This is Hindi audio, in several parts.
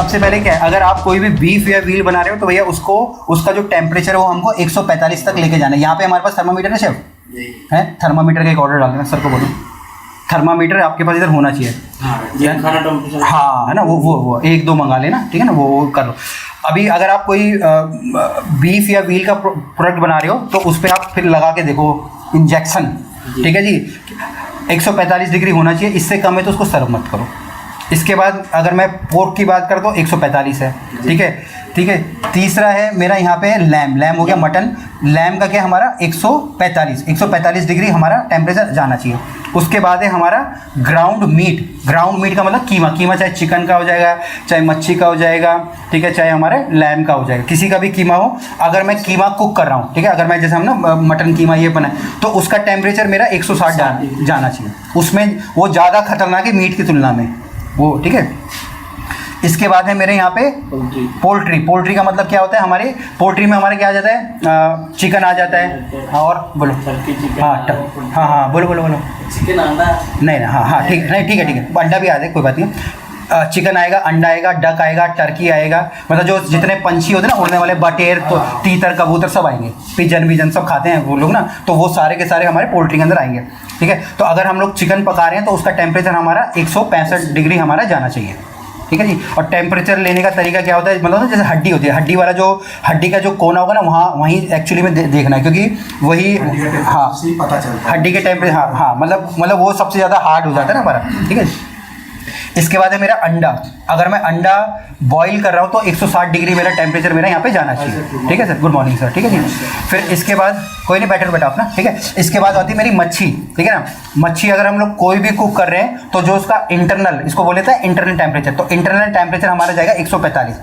सबसे पहले क्या है, अगर आप कोई भी बीफ या व्हील बना रहे हो तो भैया उसको उसका जो टेम्परेचर है वो हमको 145 तक लेके जाना है। यहाँ पे हमारे पास थर्मामीटर है शेफ, है थर्मामीटर का एक ऑर्डर डाल देना सर को बोलो, थर्मामीटर आपके पास इधर होना चाहिए। हाँ है ना, वो 1-2 मंगा लेना, ठीक है ना, वो कर लो। अभी अगर आप कोई बीफ या व्हील का प्रोडक्ट बना रहे हो तो उस पर आप फिर लगा के देखो इंजेक्शन, ठीक है जी, 145 डिग्री होना चाहिए, इससे कम है तो उसको सर्व मत करो। इसके बाद अगर मैं पोर्क की बात करूँ तो 145 है, ठीक है ठीक है। तीसरा है मेरा यहाँ पे लैम हो गया मटन, लैम का क्या हमारा 145 डिग्री हमारा टेम्परेचर जाना चाहिए। उसके बाद है हमारा ग्राउंड मीट का मतलब कीमा चाहे चिकन का हो जाएगा, चाहे मच्छी का हो जाएगा, ठीक है, चाहे हमारे लैम का हो जाएगा, किसी का भी कीमा हो। अगर मैं कीमा कुक कर रहा हूँ, ठीक है, अगर मैं जैसे हम ना मटन कीमा ये बनाए तो उसका टेम्परेचर मेरा 160 जाना चाहिए, उसमें वो ज़्यादा खतरनाक है मीट की तुलना में वो, ठीक है। इसके बाद है मेरे यहाँ पे पोल्ट्री का मतलब क्या होता है, हमारे पोल्ट्री में हमारे क्या आ जाता है, चिकन आ जाता है। हाँ और बोलो, हाँ बोलो चिकन अंडा नहीं ना, हाँ ठीक है अंडा भी आ जाए कोई बात नहीं, चिकन आएगा, अंडा आएगा, डक आएगा, टर्की आएगा, मतलब जो जितने पंछी होते हैं ना उड़ने वाले, बटेर तो तीतर कबूतर सब आएंगे, पिजन सब खाते हैं वो लोग ना, तो वो सारे के सारे हमारे पोल्ट्री के अंदर आएंगे, ठीक है। तो अगर हम लोग चिकन पका रहे हैं तो उसका टेम्परेचर हमारा 165 डिग्री हमारा जाना चाहिए, ठीक है जी। और टेम्परेचर लेने का तरीका क्या होता है, मतलब ना जैसे हड्डी होती है, हड्डी का जो कोना होगा ना वहीं एक्चुअली में देखना है, क्योंकि वही हाँ पता चलता है हड्डी के टेम्परेचर, हाँ मतलब वो सबसे ज़्यादा हार्ड हो जाता है ना हमारा, ठीक है। इसके बाद है मेरा अंडा, अगर मैं अंडा बॉईल कर रहा हूँ तो 160 डिग्री मेरा टेम्परेचर मेरा यहाँ पे जाना चाहिए, ठीक है सर, गुड मॉर्निंग सर, ठीक है जी। फिर इसके बाद कोई नहीं, बैठा अपना, ठीक है। इसके बाद आती है मेरी मच्छी, ठीक है ना, मच्छी अगर हम लोग कोई भी कुक कर रहे हैं तो जो उसका इंटरनल, इसको बोले थे इंटरनल टेम्परेचर, तो इंटरनल टेम्परेचर हमारा जाएगा 145।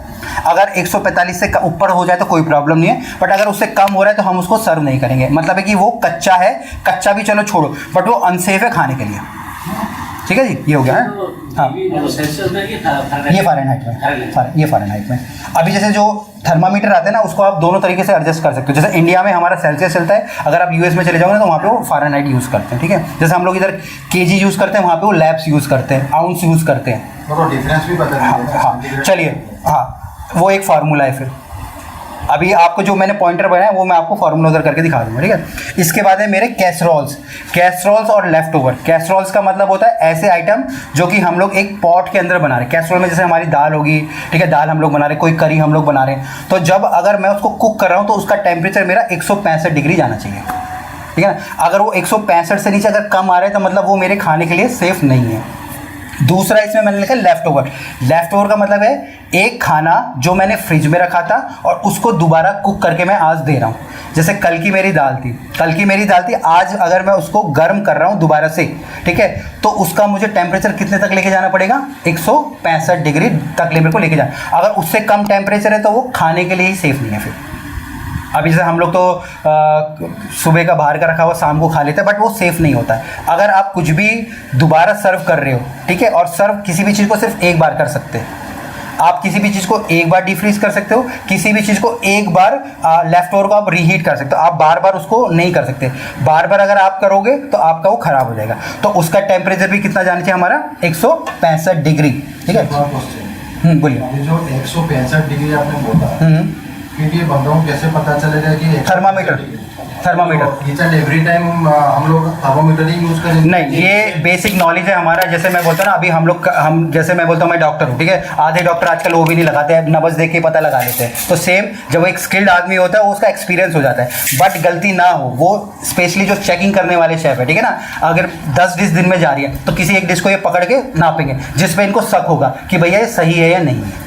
अगर 145 से ऊपर हो जाए तो कोई प्रॉब्लम नहीं है, बट अगर उससे कम हो रहा है तो हम उसको सर्व नहीं करेंगे, मतलब है कि वो कच्चा है, कच्चा भी चलो छोड़ो, बट वो अनसेफ है खाने के लिए, ठीक है जी। ये हो गया है, हाँ ये फ़ारेनहाइट में। अभी जैसे जो थर्मामीटर आते हैं ना उसको आप दोनों तरीके से एडजस्ट कर सकते हो, जैसे इंडिया में हमारा सेल्सियस चलता है, अगर आप यूएस में चले जाओगे ना तो वहाँ पे वो फ़ारेनहाइट यूज़ करते हैं, ठीक है। जैसे हम लोग इधर केजी यूज़ करते हैं, वहाँ पे वो लैब्स यूज़ करते हैं, आउंस यूज़ करते हैं, तो डिफरेंस भी पता है। हाँ चलिए, हाँ वो एक फार्मूला है। फिर अभी आपको जो मैंने पॉइंटर बनाया वो मैं आपको फार्मूला उधर करके दिखा दूंगा, ठीक है। इसके बाद है मेरे कैसरोल्स और लेफ्ट ओवर। कैसरोल्स का मतलब होता है ऐसे आइटम जो कि हम लोग एक पॉट के अंदर बना रहे हैं। कैसरोल में जैसे हमारी दाल होगी, ठीक है, दाल हम लोग बना रहे हैं, कोई करी हम लोग बना रहे हैं, तो जब अगर मैं उसको कुक कर रहा हूँ तो उसका टेम्परेचर मेरा 165 डिग्री जाना चाहिए, ठीक है ना। अगर वो 165 से नीचे अगर कम आ रहा है तो मतलब वो मेरे खाने के लिए सेफ़ नहीं है। दूसरा इसमें मैंने लिखा लेफ्ट ओवर का मतलब है एक खाना जो मैंने फ्रिज में रखा था और उसको दोबारा कुक करके मैं आज दे रहा हूँ। जैसे कल की मेरी दाल थी, आज अगर मैं उसको गर्म कर रहा हूँ दोबारा से, ठीक है, तो उसका मुझे टेम्परेचर कितने तक लेके जाना पड़ेगा, 165 डिग्री तक मेरे को लेके जाना। अगर उससे कम टेम्परेचर है तो वो खाने के लिए ही सेफ नहीं है। फिर अभी जैसे हम लोग तो सुबह का बाहर का रखा हुआ शाम को खा लेते हैं, बट वो सेफ़ नहीं होता है। अगर आप कुछ भी दोबारा सर्व कर रहे हो, ठीक है, और सर्व किसी भी चीज़ को सिर्फ एक बार कर सकते हैं। आप किसी भी चीज़ को एक बार डिफ्रीज कर सकते हो, किसी भी चीज़ को एक बार लेफ्ट ओवर को आप रीहीट कर सकते हो, आप बार बार उसको नहीं कर सकते। बार बार अगर आप करोगे तो आपका वो ख़राब हो जाएगा। तो उसका टेम्परेचर भी कितना जाना चाहिए हमारा, 165 डिग्री, ठीक है। बोलिए। जो 165 डिग्री आपने बोला, फिर ये बंदों को कैसे पता चलेगा कि थर्मामीटर एवरी टाइम हम लोग थर्मामीटर ही यूज़ करेंगे? नहीं, ये बेसिक नॉलेज है हमारा। जैसे मैं बोलता हूँ ना, अभी हम जैसे मैं बोलता हूँ मैं डॉक्टर हूँ, ठीक है, आधे डॉक्टर आजकल वो भी नहीं लगाते हैं, नब्ज देख के पता लगा लेते हैं। तो सेम जब वो एक स्किल्ड आदमी होता है वो उसका एक्सपीरियंस हो जाता है, बट गलती ना हो, वो स्पेशली जो चेकिंग करने वाले शेफ है, ठीक है ना, अगर 10 डिश दिन में जा रही है तो किसी एक डिश को ये पकड़ के नापेंगे जिस पे इनको शक होगा कि भैया ये सही है या नहीं है।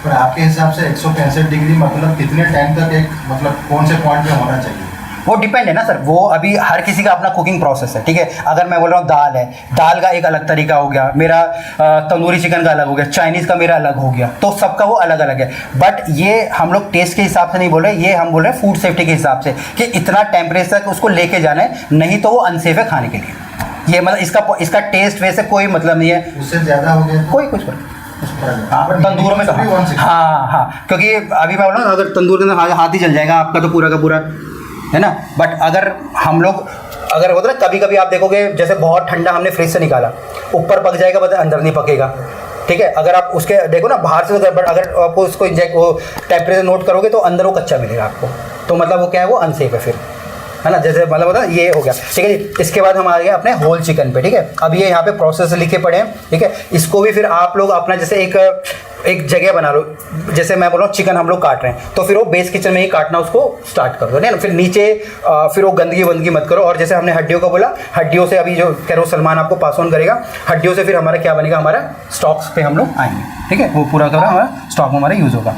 पर आपके हिसाब से 165 डिग्री मतलब कितने टाइम तक एक मतलब कौन से पॉइंट पे होना चाहिए? वो डिपेंड है ना सर, वो अभी हर किसी का अपना कुकिंग प्रोसेस है, ठीक है। अगर मैं बोल रहा हूँ दाल है, दाल का एक अलग तरीका हो गया, मेरा तंदूरी चिकन का अलग हो गया, चाइनीज़ का मेरा अलग हो गया, तो सबका वो अलग अलग है। बट ये हम लोग टेस्ट के हिसाब से नहीं बोल रहे, ये हम बोल रहे हैं फूड सेफ्टी के हिसाब से कि इतना टेम्परेचर तक उसको लेके जाना है, नहीं तो वो अनसेफ है खाने के लिए। ये मतलब इसका टेस्ट वैसे कोई मतलब नहीं है, उससे ज़्यादा हो गया कोई कुछ हाँ तंदूर में तो हाँ क्योंकि अभी मैं बोल रहा हूँ अगर तंदूर के अंदर हाथ ही जल जाएगा आपका तो पूरा का पूरा, है ना। बट अगर हम लोग अगर होता है ना, कभी कभी आप देखोगे जैसे बहुत ठंडा हमने फ्रिज से निकाला, ऊपर पक जाएगा बट अंदर नहीं पकेगा, ठीक है। अगर आप उसके देखो ना बाहर से तो गड़बड़, अगर आपको उसको इंजेक्ट वो टेम्परेचर नोट करोगे तो अंदर वो कच्चा मिलेगा आपको, तो मतलब वो क्या है, वो अनसेफ है फिर, है ना। जैसे मतलब होता है, ये हो गया, ठीक है जी। इसके बाद हम आ गए अपने होल चिकन पे, ठीक है। अब ये यहाँ पे प्रोसेस लिखे पड़े हैं, ठीक है। इसको भी फिर आप लोग अपना जैसे एक जगह बना लो, जैसे मैं बोल रहा हूँ चिकन हम लोग काट रहे हैं, तो फिर वो बेस किचन में ही काटना उसको स्टार्ट कर दो, नहीं ना, फिर नीचे फिर वो गंदगी वंदगी मत करो। और जैसे हमने हड्डियों का बोला, हड्डियों से अभी जो कह रहे हो सलमान आपको पास ऑन करेगा, हड्डियों से फिर हमारा क्या बनेगा, हमारा स्टॉक्स पे हम लोग आएंगे, ठीक है। वो पूरा करा हमारा स्टॉक में हमारा यूज़ होगा।